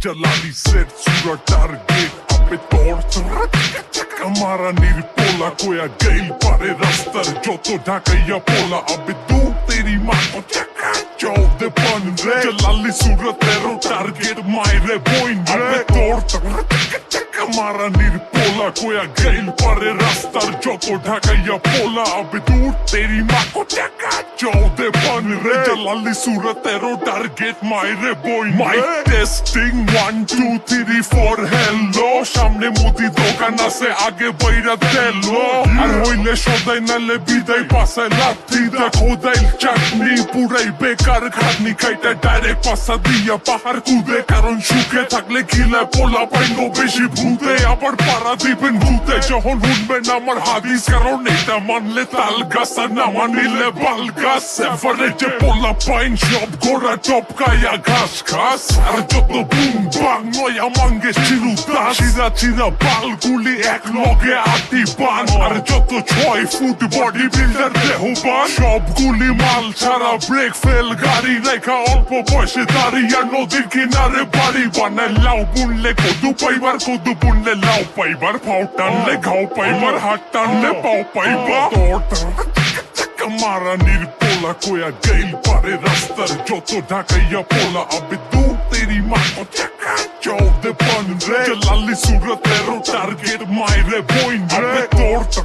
Jalali said Sura target ape torch Kamara nirpola koya gail pare rastar joto dhakaiya pola abe tu teri maa ko chaka chaude pan re Jalali Sura tero target maire boin re abe torch Kamara nirpola koya gail pare rastar joto dhakaiya pola abe tu teri maa ko chaka chaude pan re Jalali Sura tero target maire boin mic testing 1 2 3 4 hello সামনে মুদি দোকান আছে আগে বইরা তেলো আর হইলে সদাই নালে বিদায় পাশায় লাথি দা খোদাই চাটনি পুরাই বেকার খাটনি খাইটা ডাইরেক্ট পাশা দিয়া পাহাড় কুদে কারণ সুখে থাকলে খিলে পোলা পাইন বেশি ভূতে আবার পাড়া দিবেন ভূতে যখন শুনবেন আমার হাদিস কারণ এটা মানলে তাল গাছ আর না মানিলে বাল গাছ এভারেজে পোলা পাইন সব গোড়া টপকায়া ঘাস ঘাস আর যত বুম বাং নয়া মাঙ্গে চিরুদাস চিরা চিরা বালগুলি এক লগে আটি বান আর যত 6 ফুট বডি বিল্ডার দেহবান সবগুলি মাল ছাড়া ব্রেক ফেল গাড়ি রেখা অল্প বয়সে দাঁড়িয়ে নদীর কিনারে বাড়ি বানায় লাউ বুনলে কদু পাইবার কদু বুনলে লাউ পাইবার ফাও টানলে ঘাও পাইবার হাত টানলে পাও পাইবা Kamara nirpola koya gail pare rastar joto dhakaiya pola abe tu teri maa ko chaka chaude pan re Jalali Sura tero target maire boin re abe torch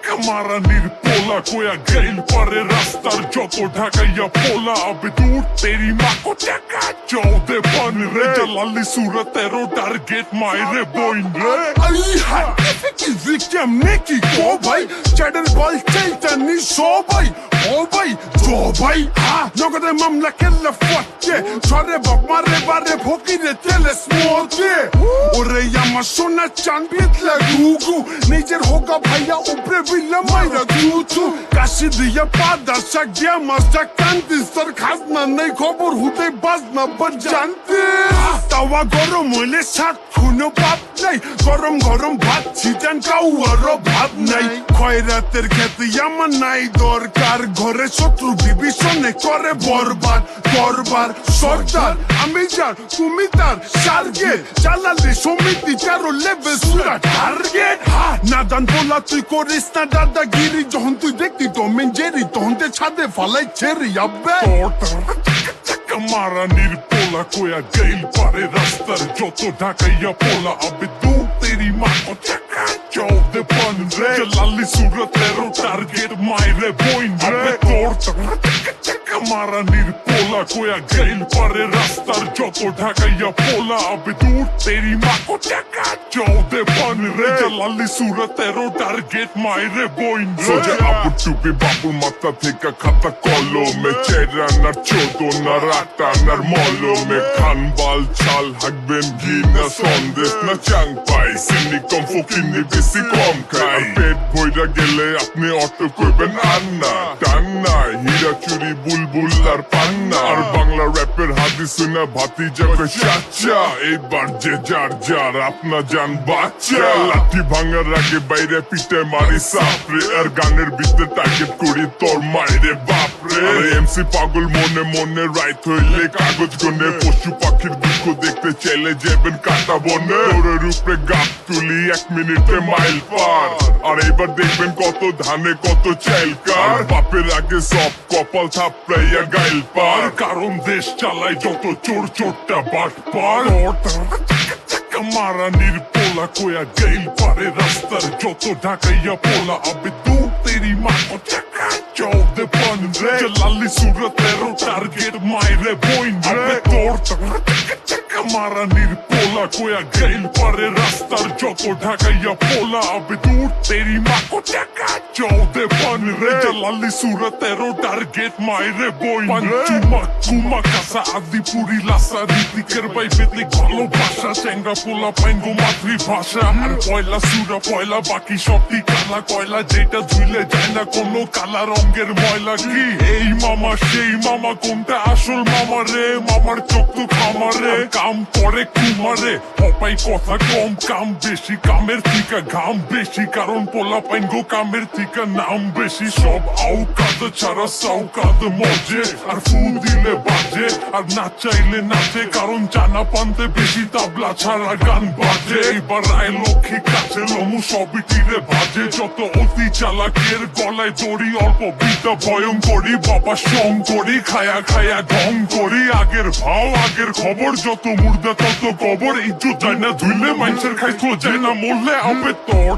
Kamara nirpola koya gail pare rastar joto dhakaiya pola abe tu teri maa ko chaka chaude pan re Jalali Sura tero target maire boin re Ali hai Zikya meki ko bhai Cheddar ball chelta ni সবাই ও ভাই জো ভাই নগদে মামলা কেলে ফটকে ছড়ে বাবারে বারে ফকিরে তেলে স্মোকে ওরে আমার সোনা চান বিতলা গুগু নিজের হোগা ভাইয়া উপরে বিলে মাইরা গুচু কাশি দিয়া পাদা শাক দিয়া মাছটা কান্দি সর খাজনা নেই খবর হুতে বাজনা বাজান্তি তাওয়া গরম হইলে শাক খুনো পাপ নাই গরম গরম ভাত ছিটান কাউয়ারও ভাত নাই খয়রাতের খেতে আমার নাই দরকার ঘরে শত্রু বিভীষণে করে বরবাদ দরবার সর্দার আমি যার তুমি তার টার্গেট চালালে সমিতি চারো লেভেল সুরা টার্গেট নাদান বলা তুই করিস না দাদাগিরি যখন তুই দেখতি টম এন্ড জেরি তখন তে ছাদে ফালাই ছেড়ে আব্বে Kamara nirpola koya gail pare rastar joto dhakaiya pola abe tu teri maa ko chaka chaude pan re Jalali Sura tero target maire boin re abe torch Kamara nirpola koya gail pare rastar joto dhakaiya pola abe tu teri maa ko chaka chaude pan re Jalali Sura tero target maire boin re soja abu chupi babur mata theka khata kolome cheranar chodonar টানার মলমে খান বাল ছাল হাঁকবেন ঘি না সন্দেশ না চাং পাই চিনি কম ফকিনি বেশি কম খাই পেট ভইরা গেলে আপনি অটো করবেন আন্না টান্না হীরা চুরি বুলবুল আর পান্না আর বাংলা র্যাপের হাদিস শুনে ভাতি যাবে চাচা এইবার যে যার যার আপনা জান বাচ্চা লাঠি ভাঙার আগে বাইরে পিঠে মারি সাপরে আর গানের ভিতরে টার্গেট করি তোর মাইরে বাপরে এমসি পাগল মনে মনে রাইট হইলে কাগজ গনে পশু পাখির দুঃখ দেখতে চাইলে যাবেন কাটা বনে তোরের উপরে গাছ তুলি 1 মিনিটে মাইল পার আর এবার দেখবেন কত ধানে কত চাইল কার বাপের আগে সব কপাল থাপড়াইয়া গাইল পার কারণ দেশ চালায় যত চোর চোরটা বাট পার Kamara nirpola koya gail pare rastar joto dhakaiya pola abe tu teri maa ko chaka chaude pan re Jalali Sura tero target maire boin re abe torch Kamara nirpola koya gail pare rastar joto dhakaiya pola abe tu teri maa ko chaka chaude pan re Jalali Sura tero target maire boin re panchuma kuma kasa adipuri lasa ritiker bai betlik bhalo bhasha chenga পোলা pine গো মাতৃভাষা আর পয়লা সুরা পয়লা বাকি সবটি কালা কয়লা যেটা ধুইলে যায় না কোনো কালা রঙের ময়লা কি এই মামা সেই মামা কোনটা আসল মামা রে মামার চোখ তো খামারে কাম করে কুমারে হপাই কথা কম কাম বেশি কামের থিকা ঘাম বেশি কারণ পোলা পাইন গো কামের থিকা নাম বেশি সব আউকাত ছাড়া সাউকাত মজে আর ফু দিলে বাজে আর না চাইলে নাচে কারণ জানা পান্তে বেশি তাবলা ছাড়া গান বাজে এবার রায় লক্ষ্মী কাছে লমু সবই তীরে বাজে যত অতি চালাকের গলায় দড়ি অল্প বিদ্যা ভয়ঙ্করী বাবা সং করি খায়া খায়া ঢং করি আগের ভাও আগের খবর যত মুর্দা তত কবর ইজ্জত যায় না ধুইলে মানুষের খাইতো যায় না মরলে আবে তোর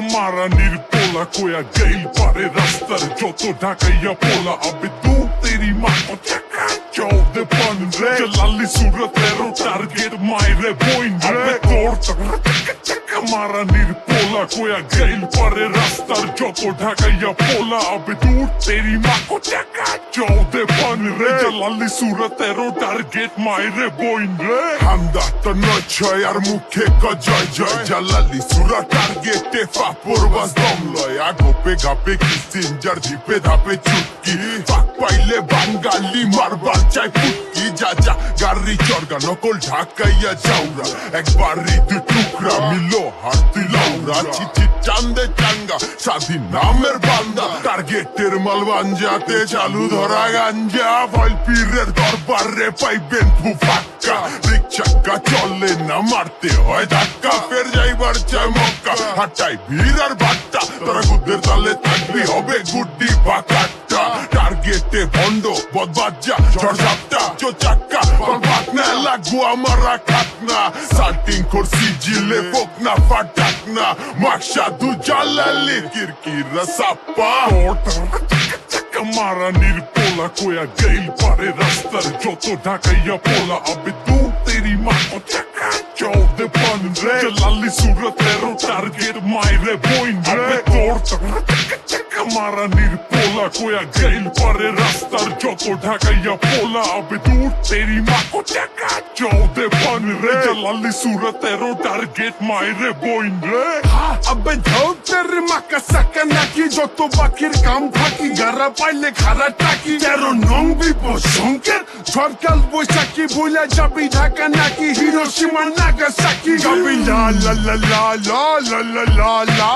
মারানির পোলা কোয়া গেইল পারে রাস্তার যত ঢাকাইয়া পোলা আবে তু তেরি মা কো চাকা চৌদে পান রে লালি সুরতেরো টার্গেট মাইরে বইন রে তোর মারানির পোলা কোয়া গেইল পারে রাস্তার যত ঢাকাইয়া পোলা আবে তু তেরি মা কো চাকা চৌদে পান রে লালি সুরতেরো টার্গেট মাইরে বইন রে হামদা তো নয় আর মুখে জয় জয় জালালি সুরা টার্গেটে ফাপর বাস দম লয় আগোপে গাপে কিসিঞ্জার ধিপে ধাপে চুটকি ফাঁক পাইলে বাঙ্গালি মারবার চাই ফুটকি যা যা গাড়ি চরগা নকল ঢাকাইয়া যাওরা একবার দু টুকরা মিলো হাতি লাউরা চিঠি চান্দে চাঙ্গা স্বাধীন নামের বান্দা টার্গেটের মাল বাঞ্জাতে চালু ধরা গাঞ্জা ফল পীরের দরবারে পাইবেন ফুফাক্কা রিক্সাক্কা চলে না মারতে হয় ধাক্কা ফের যাইবার চায় মক্কা হাটাই ভিড় আর ভাট্টা তোরা গুদের তালে থাকবি হবে গুড্ডি বাকাট্টা টার্গেটে ভন্ড বদবাজ্জা ঝড়ঝাপটা চো চাক্কা পাকনা লাগবো আমারা খাতনা সাল্টিং করছি জিলে ফোকনা ফাটাকনা মাকসা দু জালালি কিরকিরা সাপ্পা মারানির পোলা কোয়া গেইল পারে রাস্তার যত ঢাকাইয়া পোলা আবে তু তেরি মা কো চাকা চৌদে পান রে লালি সুরতেরো টার্গেট মাইরে বইন রে তোর মারানির পোলা কোয়া গেইল পারে রাস্তার যত ঢাকাইয়া পোলা আবে তু তেরি মা কো চাকা চৌদে পান রে লালি সুরতেরো টার্গেট মাইরে বইন রে আবে যাও তেরে মাকা সাকা নাকি যত বাকির কাম থাকি গারা পাইলে খারা টাকি তেরো নং বিপদ সংকেত সরকার বৈশাখী বইলা যাবি ঢাকা নাকি হিরোশিমা নাগাসাকি যাবি লা লা লা লা লা লা লা লা লা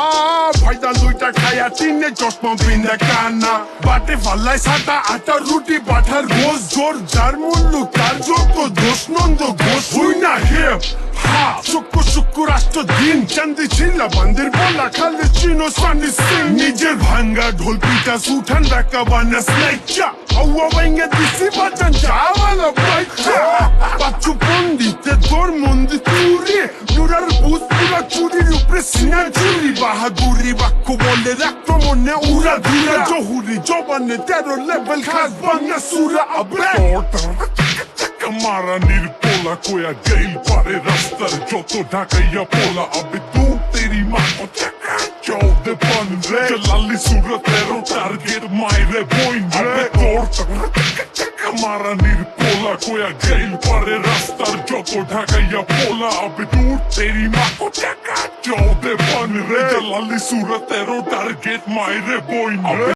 ফায়দা দুইটা খায়া তিনে চশমা বিন্দা কানা বাটে ফাল্লাই সাদা আটা রুটি বাটার গোস জোর যার মূল্য তার যত দোষ নন্দ ঘোষ হই না হেপ হা শুক্র রাষ্ট্র দিন চান্দি ছিলা বান্দির বলা খালে চিনো সানি সিং নিজের ভাঙ্গা ঢোল পিটা সুঠান রাখা বানা স্নাইচা হাওয়া ভাঙ্গা দিছি বাজান যাওয়ালা বাইচা বাচ্চু পন্ডিতে তোর মন্দি চুরি নুরার বুধ পুরা চুরির উপরে সিনার চুরি বাহাদুরি বাক্য বলে আক্রমণে উড়া ধুরা জহুরি জবানে তেরো লেভেল খাস বাংলা সুরা আবে মারানির পোলা কোয়া গেইল পারে রাস্তার যত ঢাকাইয়া পোলা আবে তু তেরি মা কো চাকা চৌদে পান রে লালি সুরতেরো টার্গেট মাইরে বইন রে তোর মারানির পোলা কোয়া গেইল পারে রাস্তার যত ঢাকাইয়া পোলা আবে তু তেরি মা কো চাকা চৌদে পান রে লালি সুরতেরো টার্গেট মাইরে বইন রে